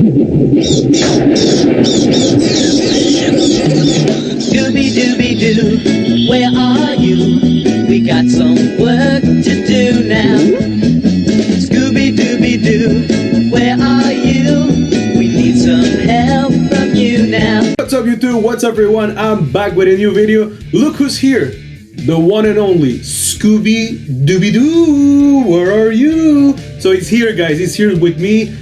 Scooby-Dooby-Doo, where are you? We got some work to do now. Scooby-Dooby-Doo, where are you? We need some help from you now. What's up YouTube? What's up everyone? I'm back with a new video. Look who's here. The one and only Scooby-Dooby-Doo. Where are you? So he's here, guys. He's here with me.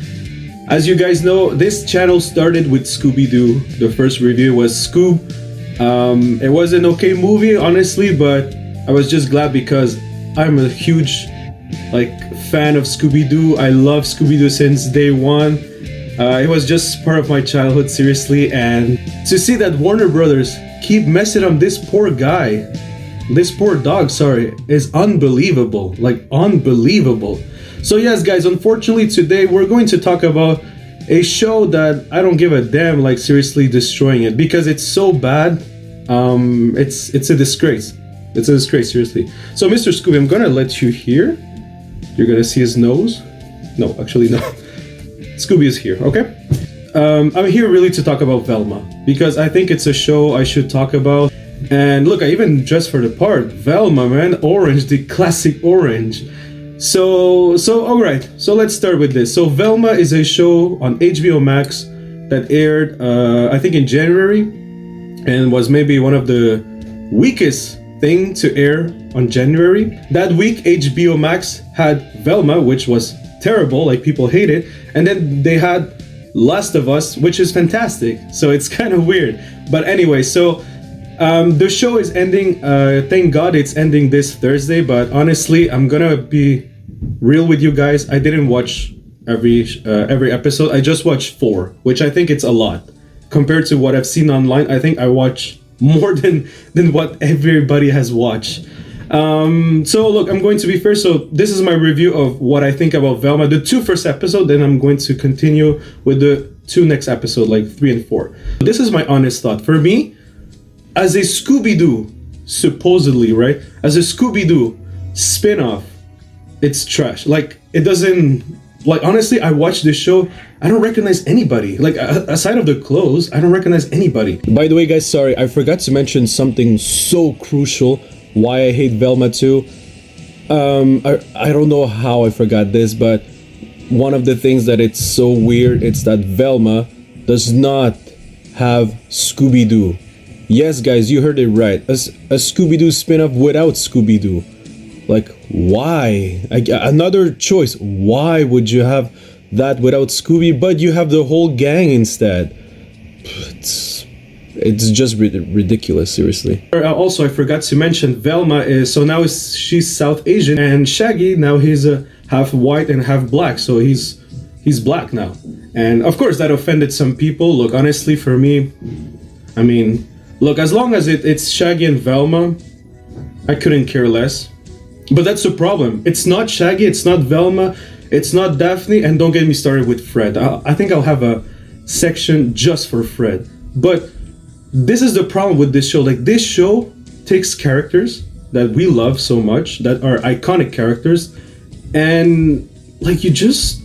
As you guys know, this channel started with Scooby-Doo. The first review was Scoob. It was an okay movie, honestly, but I was just glad because I'm a huge fan of Scooby-Doo. I love Scooby-Doo since day one. It was just part of my childhood, seriously, and to see that Warner Brothers keep messing up this poor guy, this poor dog, sorry, is unbelievable, unbelievable. So yes, guys, unfortunately today we're going to talk about a show that I don't give a damn, seriously destroying it because it's so bad. It's a disgrace. It's a disgrace, seriously. So Mr. Scooby, I'm gonna let you here. You're gonna see his nose. No, actually no. Scooby is here, okay? I'm here really to talk about Velma because I think it's a show I should talk about. And look, I even dressed for the part. Velma, man, orange, the classic orange. So all right. So let's start with this. So Velma is a show on HBO Max that aired, I think, in January, and was maybe one of the weakest thing to air on January. That week, HBO Max had Velma, which was terrible, people hate it, and then they had Last of Us, which is fantastic. So it's kind of weird. But anyway, so the show is ending. Thank God it's ending this Thursday. But honestly, I'm gonna be real with you guys. I didn't watch every episode. I just watched 4, which I think it's a lot compared to what I've seen online. I think I watch more than what everybody has watched. So look, I'm going to be first. So this is my review of what I think about Velma, the 2 first episodes, then I'm going to continue with the 2 next episode, 3 and 4. This is my honest thought. For me, as a Scooby-Doo, supposedly, right? As a Scooby-Doo spin-off, it's trash. It doesn't, honestly, I watched this show, I don't recognize anybody. Aside of the clothes, I don't recognize anybody. By the way, guys, sorry, I forgot to mention something so crucial, why I hate Velma too. I don't know how I forgot this, but one of the things that it's so weird, it's that Velma does not have Scooby-Doo. Yes, guys, you heard it right. A Scooby-Doo spin-off without Scooby-Doo. Why? Another choice. Why would you have that without Scooby, but you have the whole gang instead? It's just ridiculous, seriously. Also, I forgot to mention Velma she's South Asian, and Shaggy now he's half white and half black, so he's black now. And of course that offended some people. Look, honestly, for me, I mean, look, as long as it's Shaggy and Velma, I couldn't care less. But that's the problem. It's not Shaggy, it's not Velma, it's not Daphne, and don't get me started with Fred. I think I'll have a section just for Fred. But this is the problem with this show. This show takes characters that we love so much, that are iconic characters, and you just...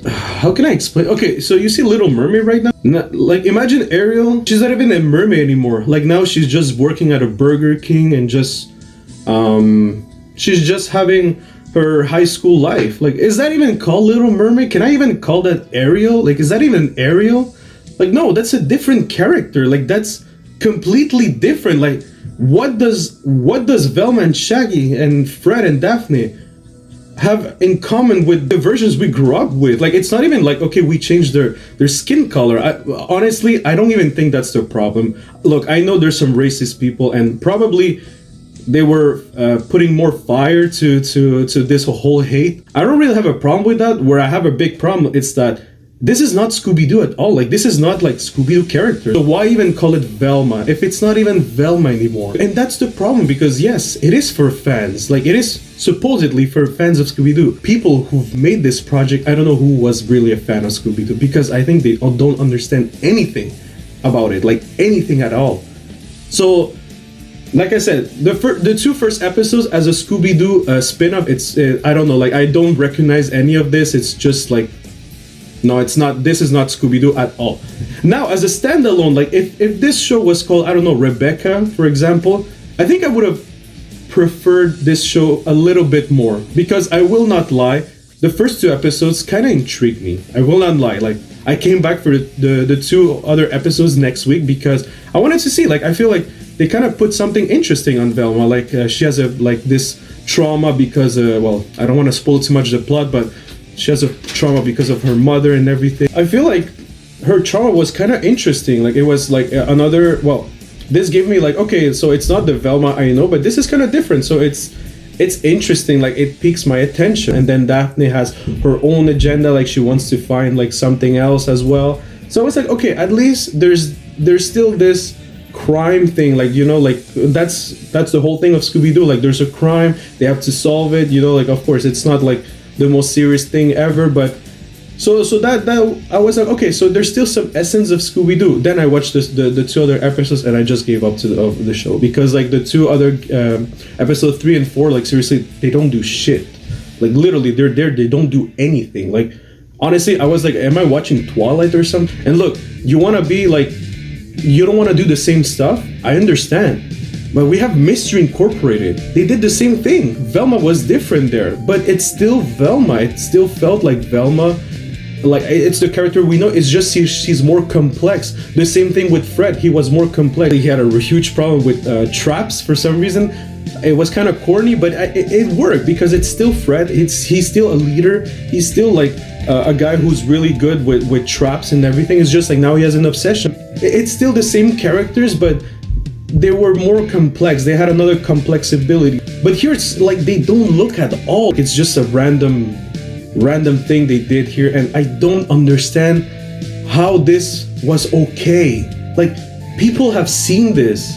How can I explain? Okay, so you see Little Mermaid right now? Imagine Ariel, she's not even a mermaid anymore. Now she's just working at a Burger King and just... she's just having her high school life. Is that even called Little Mermaid? Can I even call that Ariel? Is that even Ariel? No, that's a different character. That's completely different. What does Velma and Shaggy and Fred and Daphne have in common with the versions we grew up with? It's not even okay, we changed their skin color. Honestly, I don't even think that's the problem. Look, I know there's some racist people, and probably they were putting more fire to this whole hate. I don't really have a problem with that. Where I have a big problem, it's that this is not Scooby-Doo at all. This is not Scooby-Doo characters. So why even call it Velma if it's not even Velma anymore? And that's the problem, because yes, it is for fans. It is supposedly for fans of Scooby-Doo. People who've made this project, I don't know who was really a fan of Scooby-Doo, because I think they don't understand anything about it, anything at all. So, like I said, the 2 first episodes as a Scooby-Doo spin-off, it's I don't know, I don't recognize any of this. It's just No, it's not. This is not Scooby-Doo at all. Now, as a standalone, like if this show was called, I don't know, Rebecca, for example, I think I would have preferred this show a little bit more, because I will not lie, the first 2 episodes kind of intrigued me. I will not lie. Like, I came back for the 2 other episodes next week because I wanted to see. Like, I feel like they kind of put something interesting on Velma. Like, she has this trauma because well, I don't want to spoil too much of the plot, but she has a trauma because of her mother and everything. I feel like her trauma was kind of interesting. Like, it was like another, well, this gave me like, okay, so it's not the Velma I know, but this is kind of different. So it's interesting. Like, it piques my attention. And then Daphne has her own agenda. Like, she wants to find like something else as well. So I was like, okay, at least there's still this crime thing. Like, you know, like that's the whole thing of Scooby-Doo. Like, there's a crime, they have to solve it. You know, like, of course, it's not like the most serious thing ever, but so that I was like, okay, so there's still some essence of Scooby-Doo. Then I watched the 2 other episodes and I just gave up to the show, because like the 2 other episode 3 and 4, like, seriously, they don't do shit. Like, literally, they're there, they don't do anything. Like, honestly, I was like, am I watching Twilight or something? And look, you want to be like, you don't want to do the same stuff, I understand. But we have Mystery Incorporated. They did the same thing. Velma was different there, but it's still Velma. It still felt like Velma. Like, it's the character we know. It's just she's more complex. The same thing with Fred. He was more complex. He had a huge problem with traps for some reason. It was kind of corny, but it worked because it's still Fred. He's still a leader. He's still like a guy who's really good with traps and everything. It's just like now he has an obsession. It's still the same characters, but they were more complex. They had another complex ability. But here it's like they don't look at all. It's just a random thing they did here, and I don't understand how this was okay. Like, people have seen this,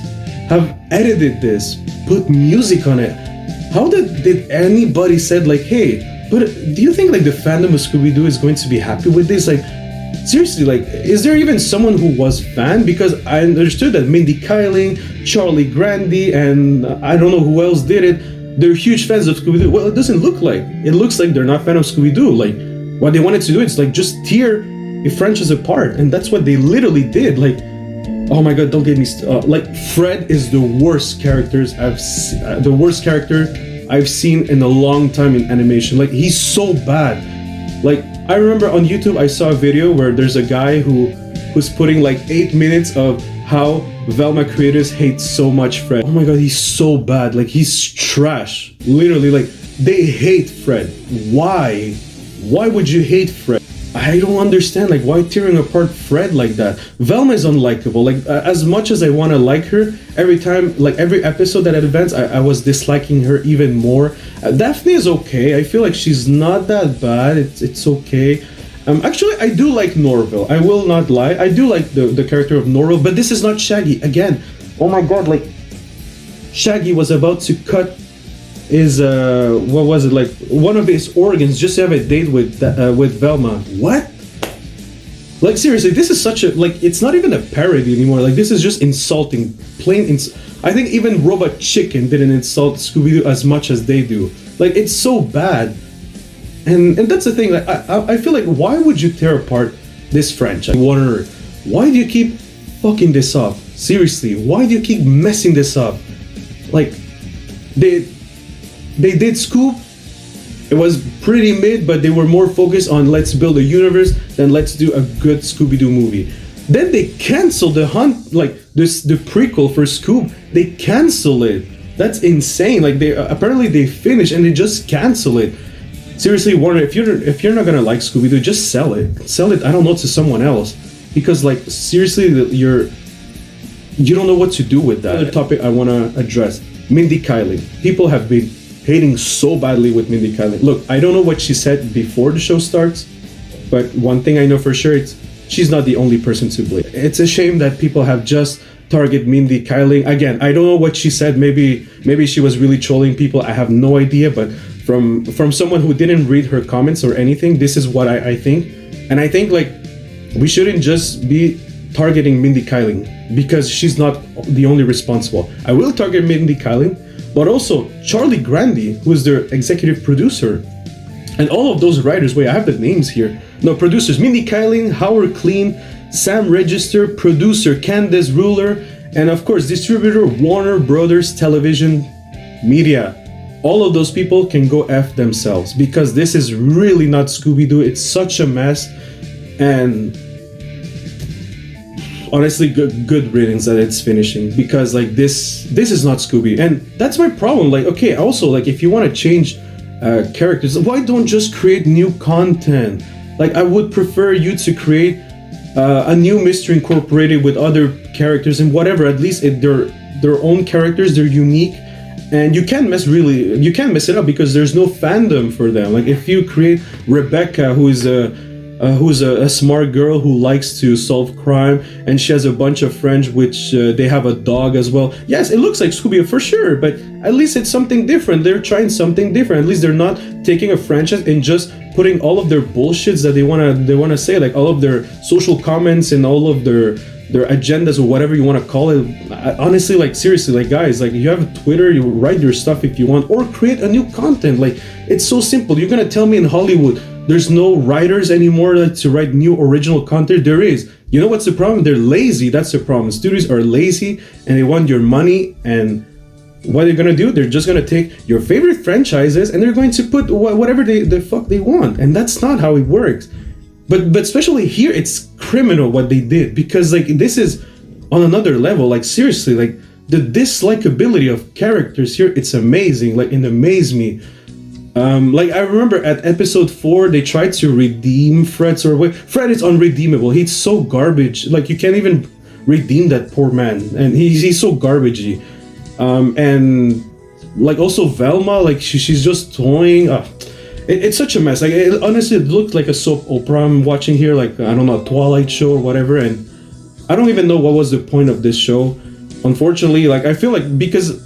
have edited this, put music on it. How did anybody said like, hey, but do you think like the fandom of Scooby-Doo is going to be happy with this? Like, seriously, like, is there even someone who was fan? Because I understood that Mindy Kaling, Charlie Grandy, and I don't know who else did it. They're huge fans of Scooby-Doo. Well, it doesn't look like. It looks like they're not fan of Scooby-Doo. Like, what they wanted to do is like just tear a franchise apart, and that's what they literally did. Like, oh my god, don't get me like, Fred is the worst character I've seen in a long time in animation. Like, he's so bad. Like, I remember on YouTube I saw a video where there's a guy who's putting like 8 minutes of how Velma creators hate so much Fred. Oh my god, he's so bad. Like, he's trash. Literally, like, they hate Fred. Why? Why would you hate Fred? I don't understand. Like, why tearing apart Fred like that? Velma is unlikable. Like, as much as I want to like her, every time, like every episode that advanced, I was disliking her even more. Daphne is okay. I feel like she's not that bad. It's okay. Actually, I do like Norville. I will not lie. I do like the character of Norville, but this is not Shaggy. Again, oh my god, like, Shaggy was about to cut his, what was it, like, one of his organs just to have a date with Velma. What? Like, seriously, this is such a, like, it's not even a parody anymore. Like, this is just insulting. I think even Robot Chicken didn't insult Scooby-Doo as much as they do. Like, it's so bad. And that's the thing, like, I feel like, why would you tear apart this franchise? Warner, why do you keep fucking this up? Seriously, why do you keep messing this up? Like, they did Scoop. It was pretty mid, but they were more focused on let's build a universe than let's do a good Scooby-Doo movie. Then they canceled the hunt, like the prequel for Scoop. They cancel it. That's insane. Like, they apparently they finished and they just cancel it. Seriously, Warner, if you're not gonna like Scooby-Doo, just sell it. Sell it, I don't know, to someone else. Because, like, seriously, you don't know what to do with that. Another topic I want to address: Mindy Kaling. People have been hating so badly with Mindy Kaling. Look, I don't know what she said before the show starts, but one thing I know for sure, she's not the only person to blame. It's a shame that people have just target Mindy Kaling. Again, I don't know what she said. Maybe she was really trolling people. I have no idea, but from someone who didn't read her comments or anything, this is what I think. And I think, like, we shouldn't just be targeting Mindy Kaling because she's not the only responsible. I will target Mindy Kaling, but also Charlie Grandy, who is their executive producer, and all of those writers. Wait, I have the names here. No, producers: Mindy Kaling, Howard Clean, Sam Register, producer Candace Ruler, and of course distributor Warner Brothers Television Media. All of those people can go F themselves, because this is really not Scooby-Doo. It's such a mess, and honestly, good riddance that it's finishing, because like this is not Scooby, and that's my problem. Like, okay, also, like, if you want to change characters, why don't just create new content? Like, I would prefer you to create a new Mystery Incorporated with other characters and whatever. At least they're their own characters, they're unique, and you can't mess it up because there's no fandom for them. Like, if you create Rebecca, who's a smart girl who likes to solve crime, and she has a bunch of friends which they have a dog as well. Yes, it looks like Scooby for sure, but at least it's something different. They're trying something different. At least they're not taking a franchise and just putting all of their bullshits that they wanna say, like all of their social comments and all of their agendas or whatever you want to call it. Honestly, like, seriously, like, guys, like, you have Twitter, you write your stuff if you want, or create a new content. Like, it's so simple. You're gonna tell me in Hollywood there's no writers anymore to write new original content? There is. You know what's the problem? They're lazy. That's the problem. Studios are lazy and they want your money, and what they're gonna do, they're just gonna take your favorite franchises and they're going to put whatever the fuck they want, and that's not how it works. But especially here, it's criminal what they did, because like, this is on another level. Like, seriously, like, the dislikability of characters here, it's amazing. Like, it amazed me. Like, I remember at episode 4 they tried to redeem Fred. Fred is unredeemable. He's so garbage. Like, you can't even redeem that poor man, and he's so garbagey. And like, also Velma, like, she's just toying. It's such a mess. Like, honestly, it looked like a soap opera I'm watching here, like, I don't know, a Twilight show or whatever, and I don't even know what was the point of this show. Unfortunately, like, I feel like, because,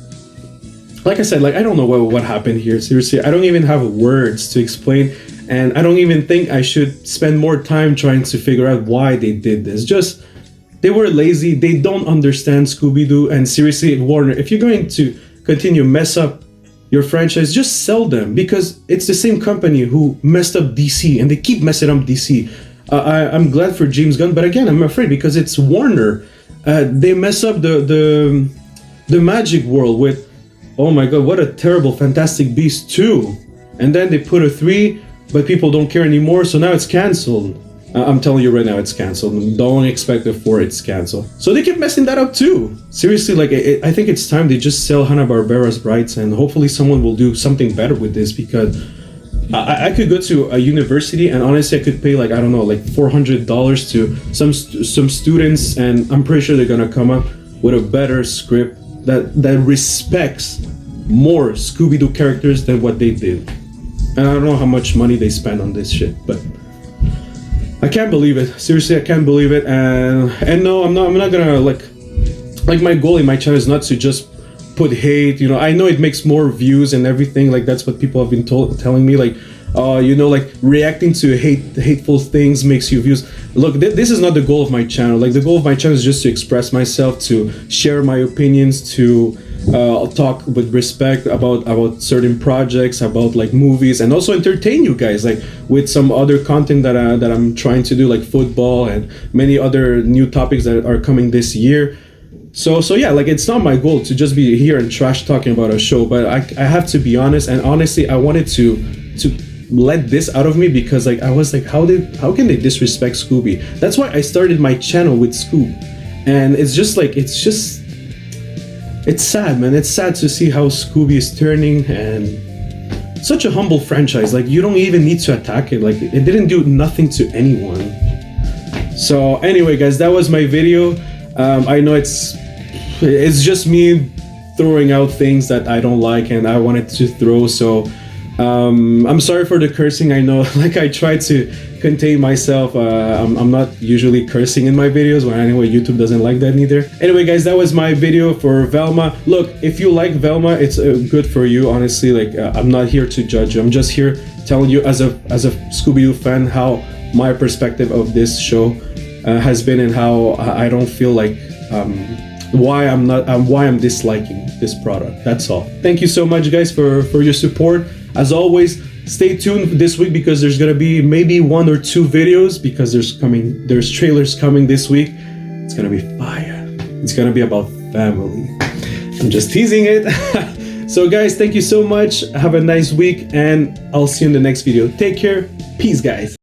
like I said, like, I don't know what happened here. Seriously, I don't even have words to explain, and I don't even think I should spend more time trying to figure out why they did this. Just, they were lazy. They don't understand Scooby-Doo, and seriously, Warner, if you're going to continue mess up your franchise, just sell them, because it's the same company who messed up DC, and they keep messing up DC. I'm glad for James Gunn, but again, I'm afraid because it's Warner. They mess up the Magic World with, oh my god, what a terrible Fantastic Beasts 2, and then they put a 3, but people don't care anymore, so now it's cancelled. I'm telling you right now, it's cancelled. Don't expect a 4, it's cancelled. So they keep messing that up too. Seriously, like, I think it's time they just sell Hanna-Barbera's rights, and hopefully someone will do something better with this, because I could go to a university and honestly I could pay, like, I don't know, like $400 to some students, and I'm pretty sure they're gonna come up with a better script that respects more Scooby-Doo characters than what they did. And I don't know how much money they spent on this shit, but I can't believe it. Seriously, I can't believe it. And no, I'm not gonna like my goal in my channel is not to just put hate. You know, I know it makes more views and everything. Like, that's what people have been telling me. Like, you know, like, reacting to hateful things makes you views. Look, this is not the goal of my channel. Like, the goal of my channel is just to express myself, to share my opinions, to talk with respect about certain projects, about like movies, and also entertain you guys, like, with some other content that I'm trying to do, like football and many other new topics that are coming this year. So yeah, like, it's not my goal to just be here and trash talking about a show, but I have to be honest, and honestly, I wanted to let this out of me, because like, I was like, how can they disrespect Scooby? That's why I started my channel with Scoob, and it's just like, it's sad, man. It's sad to see how Scooby is turning, and such a humble franchise. Like, you don't even need to attack it. Like, it didn't do nothing to anyone. So anyway, guys, that was my video. I know it's just me throwing out things that I don't like and I wanted to throw. So I'm sorry for the cursing. I know, like, I try to contain myself. I'm not usually cursing in my videos, but anyway, YouTube doesn't like that neither. Anyway, guys, that was my video for Velma. Look, if you like Velma, it's good for you, honestly. Like, I'm not here to judge you. I'm just here telling you as a Scooby-Doo fan how my perspective of this show has been, and how I don't feel like why I'm disliking this product. That's all. Thank you so much, guys, for your support. As always, Stay tuned this week because there's gonna be maybe 1 or 2 videos because there's trailers coming this week. It's gonna be fire. It's gonna be about family. I'm just teasing it. So guys, thank you so much. Have a nice week and I'll see you in the next video. Take care. Peace, guys.